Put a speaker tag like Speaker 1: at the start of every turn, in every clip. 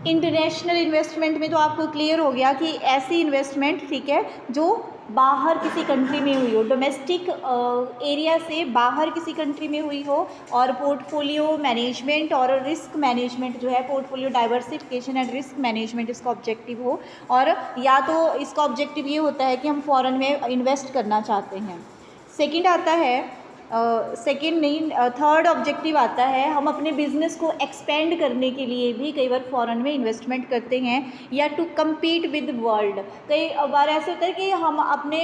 Speaker 1: International investment में तो आपको क्लियर हो गया कि ऐसी इन्वेस्टमेंट, ठीक है, जो बाहर किसी कंट्री में हुई हो, डोमेस्टिक एरिया से बाहर किसी कंट्री में हुई हो, और पोर्टफोलियो मैनेजमेंट और रिस्क मैनेजमेंट जो है, portfolio diversification and risk management इसका ऑब्जेक्टिव हो, और या तो इसका ऑब्जेक्टिव ये होता है कि हम फॉरेन में इन्वेस्ट करना चाहते हैं। सेकंड आता है सेकंड नहीं, थर्ड ऑब्जेक्टिव आता है, हम अपने बिजनेस को एक्सपेंड करने के लिए भी कई बार फॉरेन में इन्वेस्टमेंट करते हैं, या टू कम्पीट विद वर्ल्ड। कई बार ऐसे होता है कि हम अपने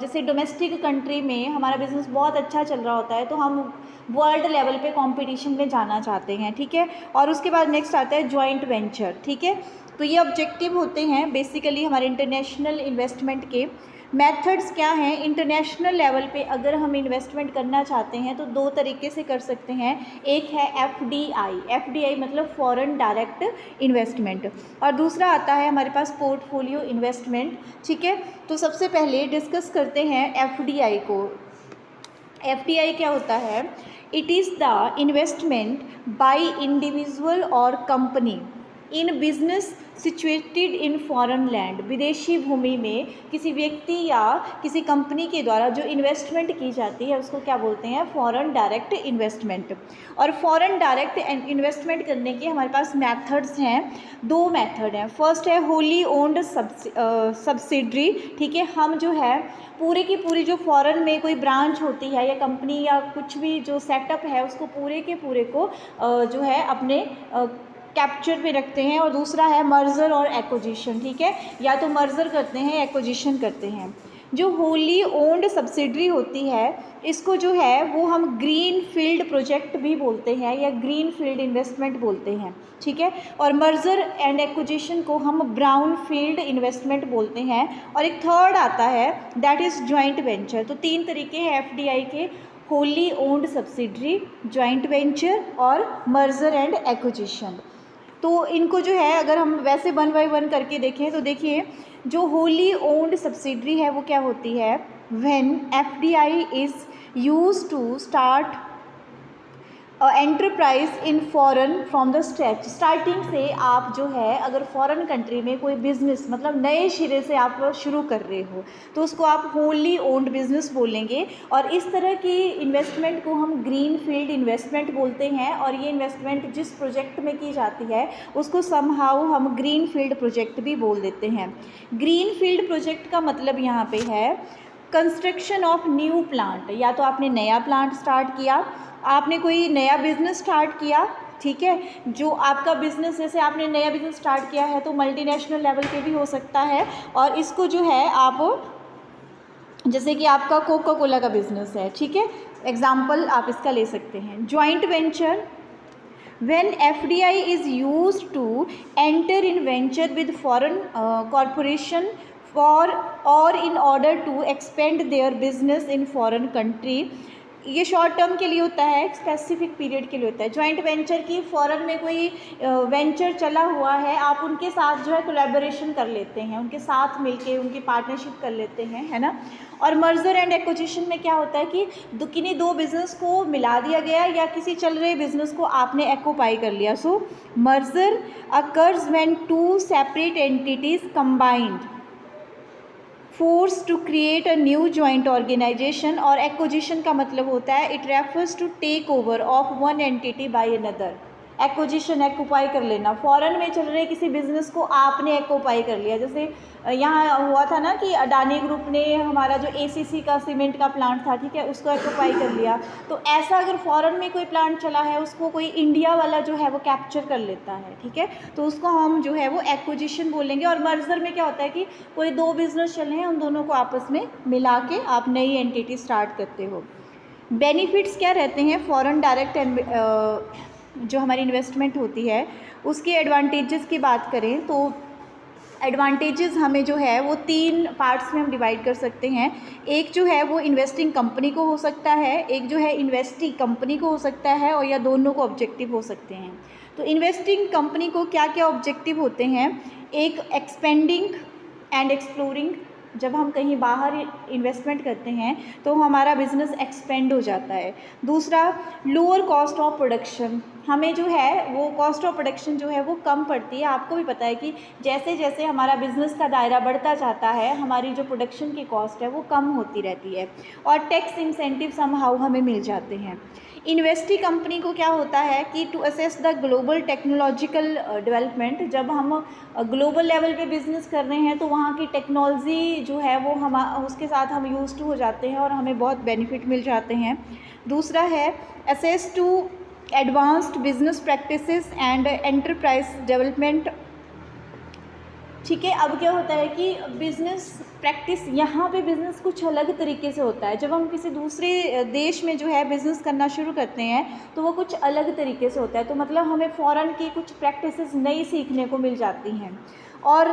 Speaker 1: जैसे डोमेस्टिक कंट्री में हमारा बिजनेस बहुत अच्छा चल रहा होता है, तो हम वर्ल्ड लेवल पे कंपटीशन में जाना चाहते हैं, ठीक है। और उसके बाद नेक्स्ट आता है जॉइंट वेंचर, ठीक है। तो ये ऑब्जेक्टिव होते हैं बेसिकली हमारे इंटरनेशनल इन्वेस्टमेंट के। मेथड्स क्या हैं, इंटरनेशनल लेवल पे अगर हम इन्वेस्टमेंट करना चाहते हैं तो दो तरीके से कर सकते हैं। एक है एफडीआई मतलब फॉरेन डायरेक्ट इन्वेस्टमेंट, और दूसरा आता है हमारे पास पोर्टफोलियो इन्वेस्टमेंट, ठीक है। तो सबसे पहले डिस्कस करते हैं एफडीआई को। एफडीआई क्या होता है? It is the investment by individual और company in business situated in foreign land. विदेशी भूमि में किसी व्यक्ति या किसी कंपनी के द्वारा जो इन्वेस्टमेंट की जाती है उसको क्या बोलते हैं? Foreign direct investment. और फॉरेन डायरेक्ट इन्वेस्टमेंट करने के हमारे पास मेथड्स हैं, दो मेथड हैं। फर्स्ट है होली ओन्ड सब्सिडरी, ठीक है। हम जो है पूरे की पूरी जो फॉरेन में कोई ब्रांच होती है या कंपनी या कुछ भी जो सेटअप है उसको पूरे के पूरे को जो है अपने कैप्चर पे रखते हैं। और दूसरा है मर्जर और एक्विजिशन, ठीक है, या तो मर्जर करते हैं एक्विजिशन करते हैं। जो होली ओन्ड सब्सिडरी होती है इसको जो है वो हम ग्रीन फील्ड प्रोजेक्ट भी बोलते हैं या ग्रीन फील्ड इन्वेस्टमेंट बोलते हैं, ठीक है। और मर्जर एंड एक्विजिशन को हम ब्राउन फील्ड इन्वेस्टमेंट बोलते हैं। और एक थर्ड आता है दैट इज़ जॉइंट वेंचर। तो तीन तरीके हैं एफडीआई के, wholly owned subsidiary, joint venture और मर्जर एंड एक्विजिशन। तो इनको जो है अगर हम वैसे वन बाय वन करके देखें तो देखिए जो होली ओन्ड सब्सिडरी है वो क्या होती है? When FDI is use to start enterprise in foreign from the scratch. Starting से आप जो है अगर फॉरेन कंट्री में कोई बिजनेस मतलब नए सिरे से आप शुरू कर रहे हो तो उसको आप होली ओन्ड बिजनेस बोलेंगे। और इस तरह की इन्वेस्टमेंट को हम ग्रीन फील्ड इन्वेस्टमेंट बोलते हैं। और ये इन्वेस्टमेंट जिस प्रोजेक्ट में की जाती है उसको समहाउ हम ग्रीन फील्ड प्रोजेक्ट भी बोल देते हैं। ग्रीन फील्ड प्रोजेक्ट का मतलब यहाँ पे है कंस्ट्रक्शन ऑफ न्यू प्लांट। या तो आपने नया प्लांट स्टार्ट किया, आपने कोई नया बिजनेस स्टार्ट किया, ठीक है। जो आपका बिजनेस जैसे आपने नया बिजनेस स्टार्ट किया है तो मल्टीनेशनल लेवल पे भी हो सकता है। और इसको जो है आप जैसे कि आपका कोका कोला का बिजनेस है, ठीक है, एग्जाम्पल आप इसका ले सकते हैं। Joint venture when FDI is used to enter in venture with foreign corporation for or in order to expand their business in foreign country। ये शॉर्ट टर्म के लिए होता है, एक स्पेसिफिक पीरियड के लिए होता है। जॉइंट वेंचर की फॉरेन में कोई वेंचर चला हुआ है, आप उनके साथ जो है कोलैबोरेशन कर लेते हैं, उनके साथ मिलके उनकी पार्टनरशिप कर लेते हैं, है ना। और मर्जर एंड एक्विजिशन में क्या होता है कि किन्हीं दो बिजनेस को मिला दिया गया या किसी चल रहे बिजनेस को आपने एक्वापाई कर लिया। सो merger occurs when to separate entities combined force to create a new joint organisation. और एक्विजिशन का मतलब होता है it refers to take over of one entity by another. Acquisition एक्वापाई कर लेना, फॉरेन में चल रहे किसी बिजनेस को आपने एक्वापाई कर लिया। जैसे यहाँ हुआ था ना कि अडानी ग्रुप ने हमारा जो एसीसी का सीमेंट का प्लांट था, ठीक है, उसको एक्वापाई कर लिया। तो ऐसा अगर फॉरेन में कोई प्लांट चला है उसको कोई इंडिया वाला जो है वो कैप्चर कर लेता है, ठीक है, तो उसको हम जो है वो एक्विजिशन बोलेंगे। और मर्जर में क्या होता है कि कोई दो बिजनेस चले हैं, उन दोनों को आपस में मिला के आप नई एंटिटी स्टार्ट करते हो। बेनिफिट्स क्या रहते हैं फॉरेन डायरेक्ट जो हमारी इन्वेस्टमेंट होती है उसके एडवांटेजेस की बात करें तो एडवांटेजेस हमें जो है वो तीन पार्ट्स में हम डिवाइड कर सकते हैं। एक जो है वो इन्वेस्टिंग कंपनी को हो सकता है, एक जो है इन्वेस्टिंग कंपनी को हो सकता है, और या दोनों को ऑब्जेक्टिव हो सकते हैं। तो इन्वेस्टिंग कंपनी को क्या क्या ऑब्जेक्टिव होते हैं? एक एक्सपेंडिंग एंड एक्सप्लोरिंग, जब हम कहीं बाहर इन्वेस्टमेंट करते हैं तो हमारा बिजनेस एक्सपेंड हो जाता है। दूसरा, लोअर कॉस्ट ऑफ प्रोडक्शन, हमें जो है वो कॉस्ट ऑफ प्रोडक्शन जो है वो कम पड़ती है। आपको भी पता है कि जैसे जैसे हमारा बिजनेस का दायरा बढ़ता जाता है हमारी जो प्रोडक्शन की कॉस्ट है वो कम होती रहती है। और टैक्स इंसेंटिव समहाउ हमें मिल जाते हैं। इन्वेस्टी कंपनी को क्या होता है कि to assess the global technological development, जब हम ग्लोबल लेवल पे बिजनेस कर रहे हैं तो वहाँ की टेक्नोलॉजी जो है वो हम उसके साथ हम यूज टू हो जाते हैं और हमें बहुत बेनिफिट मिल जाते हैं। दूसरा है assess to advanced business practices and enterprise development. ठीक है, अब क्या होता है कि बिज़नेस प्रैक्टिस, यहाँ पे बिज़नेस कुछ अलग तरीके से होता है। जब हम किसी दूसरे देश में जो है बिज़नेस करना शुरू करते हैं तो वो कुछ अलग तरीके से होता है। तो मतलब हमें फ़ॉरेन की कुछ प्रैक्टिसेस नई सीखने को मिल जाती हैं। और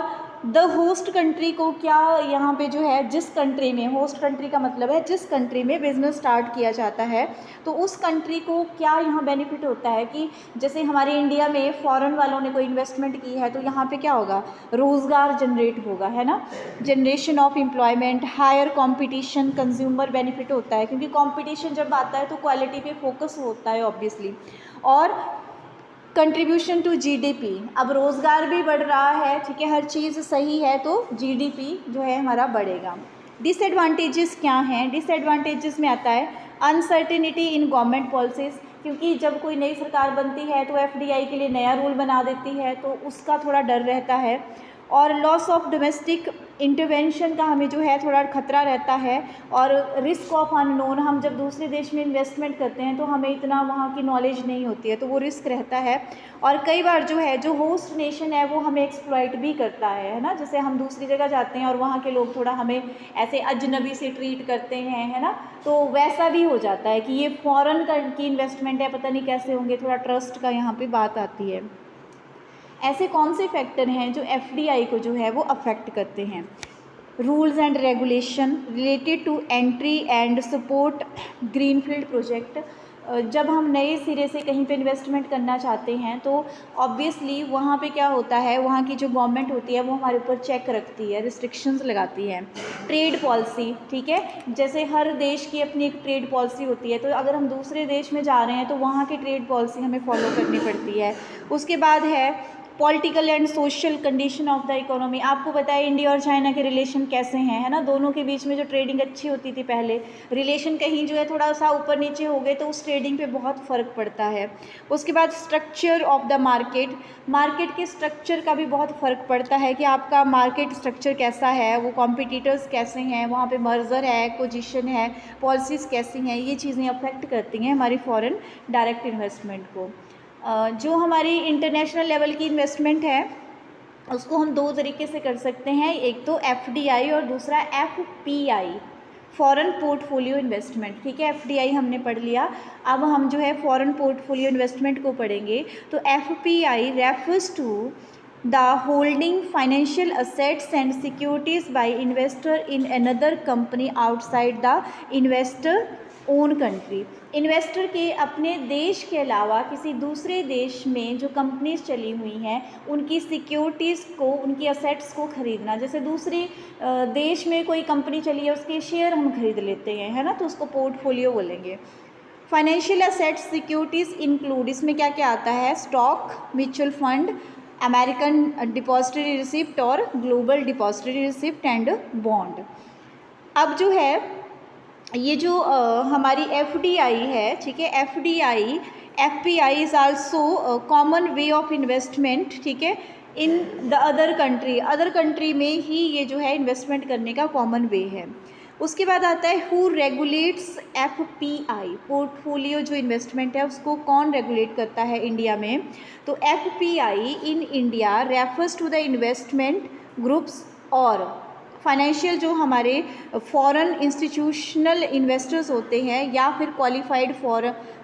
Speaker 1: द होस्ट कंट्री को क्या यहाँ पे जो है, जिस कंट्री में, होस्ट कंट्री का मतलब है जिस कंट्री में बिज़नेस स्टार्ट किया जाता है तो उस कंट्री को क्या यहाँ बेनिफिट होता है कि जैसे हमारे इंडिया में फ़ॉरेन वालों ने कोई इन्वेस्टमेंट की है तो यहाँ पे क्या होगा, रोज़गार जनरेट होगा, है ना, generation of employment, higher competition, consumer benefit होता है क्योंकि कंपटीशन जब आता है तो क्वालिटी पे फोकस होता है ऑब्वियसली। और कंट्रीब्यूशन टू जीडीपी, अब रोज़गार भी बढ़ रहा है, ठीक है, हर चीज़ सही है तो जीडीपी जो है हमारा बढ़ेगा। डिसएडवांटेजेस क्या हैं? डिसएडवांटेजेस में आता है अनसर्टेनिटी इन गवर्नमेंट पॉलिसीज़, क्योंकि जब कोई नई सरकार बनती है तो एफडीआई के लिए नया रूल बना देती है तो उसका थोड़ा डर रहता है। और लॉस ऑफ डोमेस्टिक इंटरवेंशन का हमें जो है थोड़ा खतरा रहता है। और रिस्क ऑफ अननोन, हम जब दूसरे देश में इन्वेस्टमेंट करते हैं तो हमें इतना वहाँ की नॉलेज नहीं होती है तो वो रिस्क रहता है। और कई बार जो है जो होस्ट नेशन है वो हमें एक्सप्लॉइट भी करता है ना, जैसे हम दूसरी जगह जाते हैं और वहाँ के लोग थोड़ा हमें ऐसे अजनबी से ट्रीट करते हैं, है ना, तो वैसा भी हो जाता है कि ये फॉरेन की इन्वेस्टमेंट है, पता नहीं कैसे होंगे, थोड़ा ट्रस्ट का यहाँ पे बात आती है। ऐसे कौन से फैक्टर हैं जो एफडीआई को जो है वो अफेक्ट करते हैं? Rules and regulation related to entry and support greenfield project, जब हम नए सिरे से कहीं पे इन्वेस्टमेंट करना चाहते हैं तो ऑब्वियसली वहाँ पे क्या होता है, वहाँ की जो गवर्नमेंट होती है वो हमारे ऊपर चेक रखती है, रिस्ट्रिक्शंस लगाती है। ट्रेड पॉलिसी, ठीक है, जैसे हर देश की अपनी एक ट्रेड पॉलिसी होती है तो अगर हम दूसरे देश में जा रहे हैं तो वहाँ की ट्रेड पॉलिसी हमें फॉलो करनी पड़ती है। उसके बाद है political and social condition of the economy, आपको पता है इंडिया और चाइना के रिलेशन कैसे हैं, है ना, दोनों के बीच में जो ट्रेडिंग अच्छी होती थी पहले, रिलेशन कहीं जो है थोड़ा सा ऊपर नीचे हो गए तो उस ट्रेडिंग पे बहुत फ़र्क पड़ता है। उसके बाद structure of the market, market के स्ट्रक्चर का भी बहुत फ़र्क पड़ता है कि आपका मार्केट स्ट्रक्चर कैसा है, वो कॉम्पिटिटर्स कैसे हैं, वहाँ पे मर्जर है, एक्विजिशन है, पॉलिसीज़ कैसी हैं, ये चीज़ें अफेक्ट करती हैं हमारी फॉरेन डायरेक्ट इन्वेस्टमेंट को। जो हमारी इंटरनेशनल लेवल की इन्वेस्टमेंट है उसको हम दो तरीके से कर सकते हैं, एक तो एफडीआई और दूसरा एफपीआई, फॉरेन पोर्टफोलियो इन्वेस्टमेंट, ठीक है, एफडीआई हमने पढ़ लिया, अब हम जो है फॉरेन पोर्टफोलियो इन्वेस्टमेंट को पढ़ेंगे। तो FPI refers to the holding financial assets and securities by investor in another company outside the investor own country, investor के अपने देश के अलावा किसी दूसरे देश में जो कंपनीज चली हुई हैं उनकी सिक्योरिटीज़ को, उनकी असेट्स को ख़रीदना, जैसे दूसरे देश में कोई कंपनी चली है उसके शेयर हम खरीद लेते हैं, है ना, तो उसको पोर्टफोलियो बोलेंगे। फाइनेंशियल असेट्स सिक्योरिटीज़ इंक्लूड, इसमें क्या क्या आता है, stock, mutual fund, American depository receipt और global depository receipt and bond. अब जो है ये जो हमारी एफडीआई है, ठीक है, FDI FPI is also common way of investment, ठीक है, in the other country, other country में ही ये जो है इन्वेस्टमेंट करने का कॉमन वे है। उसके बाद आता है हु रेगुलेट्स एफपीआई, पोर्टफोलियो जो इन्वेस्टमेंट है उसको कौन रेगुलेट करता है इंडिया में? तो FPI in India refers to the investment groups और फाइनेंशियल जो हमारे फॉरेन इंस्टीट्यूशनल इन्वेस्टर्स होते हैं या फिर क्वालिफाइड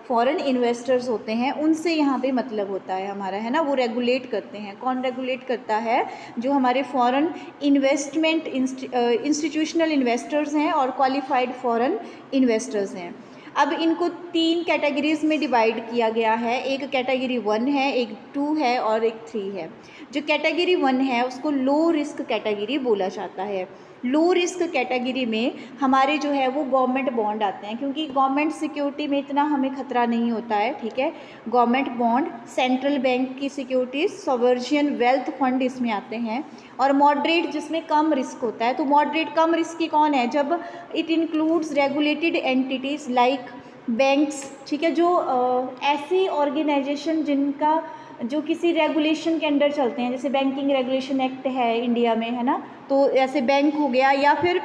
Speaker 1: फॉरेन इन्वेस्टर्स होते हैं, उनसे यहाँ पे मतलब होता है हमारा, है ना, वो रेगुलेट करते हैं। कौन रेगुलेट करता है? जो हमारे फॉरेन इन्वेस्टमेंट इंस्टीट्यूशनल इन्वेस्टर्स हैं और क्वालिफाइड फॉरेन इन्वेस्टर्स हैं। अब इनको 3 कैटेगरीज़ में डिवाइड किया गया है। एक कैटेगरी 1 है, एक 2 है और एक 3 है। जो कैटेगरी 1 है उसको लो रिस्क कैटेगरी बोला जाता है। लो रिस्क कैटेगरी में हमारे जो है वो गवर्नमेंट बॉन्ड आते हैं, क्योंकि गवर्नमेंट सिक्योरिटी में इतना हमें खतरा नहीं होता है, ठीक है। गवर्नमेंट बॉन्ड, सेंट्रल बैंक की सिक्योरिटीज़, सॉवरेन वेल्थ फंड इसमें आते हैं। और मॉडरेट जिसमें कम रिस्क होता है। तो मॉडरेट कम रिस्क की कौन है? जब it includes regulated entities like banks, ठीक है, जो ऐसी ऑर्गेनाइजेशन जिनका जो किसी रेगुलेशन के अंडर चलते हैं, जैसे बैंकिंग रेगुलेशन एक्ट है इंडिया में, है ना, तो ऐसे बैंक हो गया, या फिर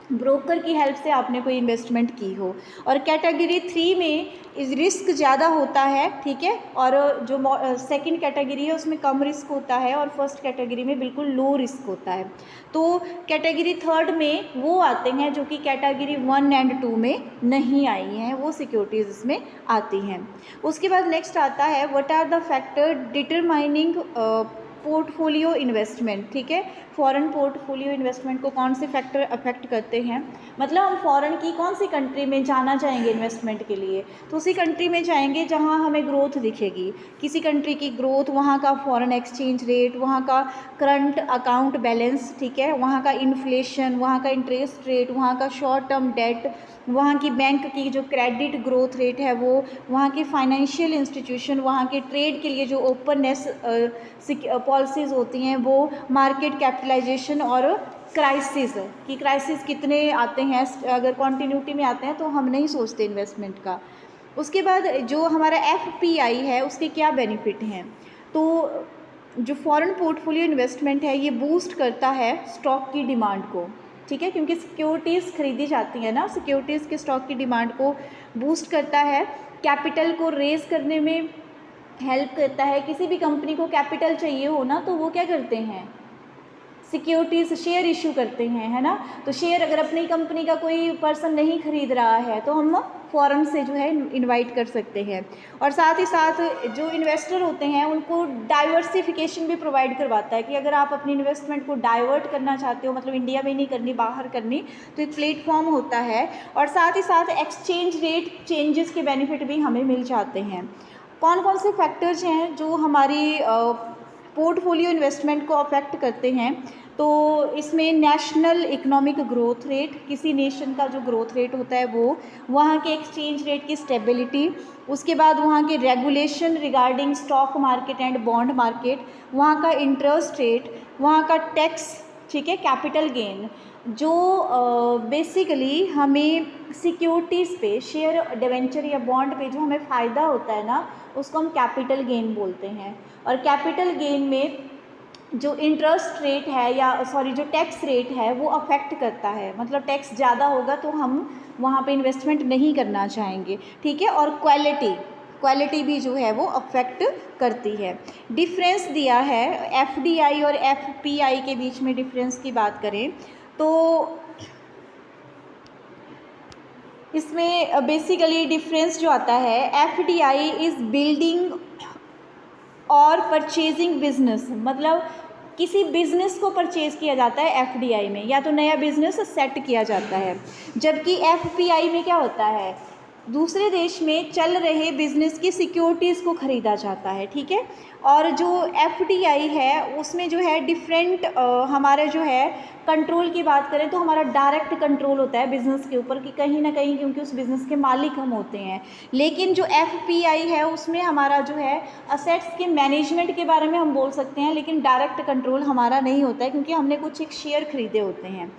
Speaker 1: ब्रोकर की हेल्प से आपने कोई इन्वेस्टमेंट की हो। और कैटेगरी 3 में इस रिस्क ज़्यादा होता है, ठीक है, और जो सेकंड कैटेगरी है उसमें कम रिस्क होता है और फर्स्ट कैटेगरी में बिल्कुल लो रिस्क होता है। तो कैटेगरी 3 में वो आते हैं जो कि कैटेगरी 1 एंड 2 में नहीं आई हैं, वो सिक्योरिटीज़ इसमें आती हैं। उसके बाद नेक्स्ट आता है what are the factor determining portfolio investment, ठीक है। फॉरेन पोर्टफोलियो इन्वेस्टमेंट को कौन से फैक्टर अफेक्ट करते हैं? मतलब हम फॉरेन की कौन सी कंट्री में जाना चाहेंगे इन्वेस्टमेंट के लिए? तो उसी कंट्री में जाएंगे जहां हमें ग्रोथ दिखेगी। किसी कंट्री की ग्रोथ, वहां का फॉरेन एक्सचेंज रेट, वहां का करंट अकाउंट बैलेंस, ठीक है, वहां का इन्फ्लेशन, वहां का इंटरेस्ट रेट, वहां का शॉर्ट टर्म डेट, वहाँ की बैंक की जो क्रेडिट ग्रोथ रेट है वो, वहाँ के फाइनेंशियल इंस्टीट्यूशन, वहाँ के ट्रेड के लिए जो ओपननेस पॉलिसीज़ होती हैं वो, मार्केट कैपिटलाइजेशन और क्राइसिस कि क्राइसिस कितने आते हैं, अगर कॉन्टीन्यूटी में आते हैं तो हम नहीं सोचते इन्वेस्टमेंट का। उसके बाद जो हमारा FPI है उसके क्या बेनिफिट हैं? तो जो फॉरेन पोर्टफोलियो इन्वेस्टमेंट है ये बूस्ट करता है स्टॉक की डिमांड को, ठीक है, क्योंकि सिक्योरिटीज़ खरीदी जाती है ना, सिक्योरिटीज़ के स्टॉक की डिमांड को बूस्ट करता है। कैपिटल को रेज करने में हेल्प करता है। किसी भी कंपनी को कैपिटल चाहिए हो ना तो वो क्या करते हैं? सिक्योरिटीज़ शेयर इशू करते हैं, है ना। तो शेयर अगर अपनी कंपनी का कोई पर्सन नहीं खरीद रहा है तो हम फॉरेन से जो है इनवाइट कर सकते हैं। और साथ ही साथ जो इन्वेस्टर होते हैं उनको डाइवर्सिफिकेशन भी प्रोवाइड करवाता है कि अगर आप अपनी इन्वेस्टमेंट को डाइवर्ट करना चाहते हो, मतलब इंडिया में नहीं करनी, बाहर करनी, तो एक प्लेटफॉर्म होता है। और साथ ही साथ एक्सचेंज रेट चेंजेस के बेनिफिट भी हमें मिल जाते हैं। कौन कौन से फैक्टर्स हैं जो हमारी पोर्टफोलियो इन्वेस्टमेंट को अफेक्ट करते हैं? तो इसमें नेशनल इकोनॉमिक ग्रोथ रेट, किसी नेशन का जो ग्रोथ रेट होता है वो, वहाँ के एक्सचेंज रेट की स्टेबिलिटी, उसके बाद वहाँ के regulation regarding stock market and bond market, वहाँ का इंटरेस्ट रेट, वहाँ का टैक्स, ठीक है, कैपिटल गेन, जो बेसिकली हमें सिक्योरिटीज़ पे, शेयर डिवेंचर या बॉन्ड पे जो हमें फ़ायदा होता है ना उसको हम कैपिटल गेन बोलते हैं। और कैपिटल गेन में जो इंटरेस्ट रेट है या जो टैक्स रेट है वो अफेक्ट करता है, मतलब टैक्स ज़्यादा होगा तो हम वहाँ पे इन्वेस्टमेंट नहीं करना चाहेंगे, ठीक है। और क्वालिटी भी जो है वो अफेक्ट करती है। डिफरेंस दिया है FDI और FPI के बीच में, डिफरेंस की बात करें तो इसमें बेसिकली डिफरेंस जो आता है, FDI इज़ बिल्डिंग और परचेजिंग बिजनेस, मतलब किसी बिजनेस को परचेज किया जाता है FDI में, या तो नया बिजनेस सेट किया जाता है। जबकि FPI में क्या होता है? दूसरे देश में चल रहे बिजनेस की सिक्योरिटीज़ को ख़रीदा जाता है, ठीक है। और जो FDI है उसमें जो है डिफरेंट हमारा जो है कंट्रोल की बात करें तो हमारा डायरेक्ट कंट्रोल होता है बिज़नेस के ऊपर कि कहीं ना कहीं, क्योंकि उस बिज़नेस के मालिक हम होते हैं। लेकिन जो FPI है उसमें हमारा जो है असेट्स के मैनेजमेंट के बारे में हम बोल सकते हैं, लेकिन डायरेक्ट कंट्रोल हमारा नहीं होता है क्योंकि हमने कुछ एक शेयर खरीदे होते हैं।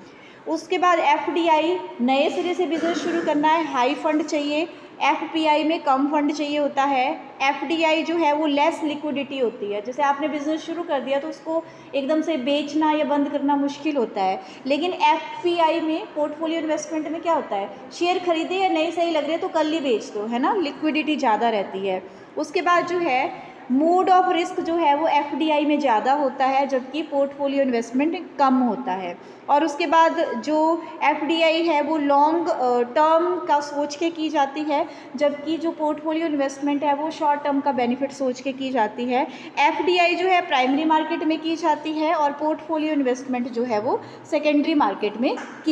Speaker 1: उसके बाद FDI नए सिरे से बिज़नेस शुरू करना है, हाई फंड चाहिए। FPI में कम फंड चाहिए होता है। FDI जो है वो लेस लिक्विडिटी होती है, जैसे आपने बिज़नेस शुरू कर दिया तो उसको एकदम से बेचना या बंद करना मुश्किल होता है। लेकिन FPI में, पोर्टफोलियो इन्वेस्टमेंट में क्या होता है, शेयर खरीदे या नहीं सही लग रहे तो कल ही बेच दो, है ना, लिक्विडिटी ज़्यादा रहती है। उसके बाद जो है मोड ऑफ रिस्क जो है वो FDI में ज़्यादा होता है, जबकि पोर्टफोलियो इन्वेस्टमेंट कम होता है। और उसके बाद जो FDI है वो लॉन्ग टर्म का सोच के की जाती है, जबकि जो पोर्टफोलियो इन्वेस्टमेंट है वो शॉर्ट टर्म का बेनिफिट सोच के की जाती है। FDI जो है प्राइमरी मार्केट में की जाती है और पोर्टफोलियो इन्वेस्टमेंट जो है वो सेकेंडरी मार्केट में की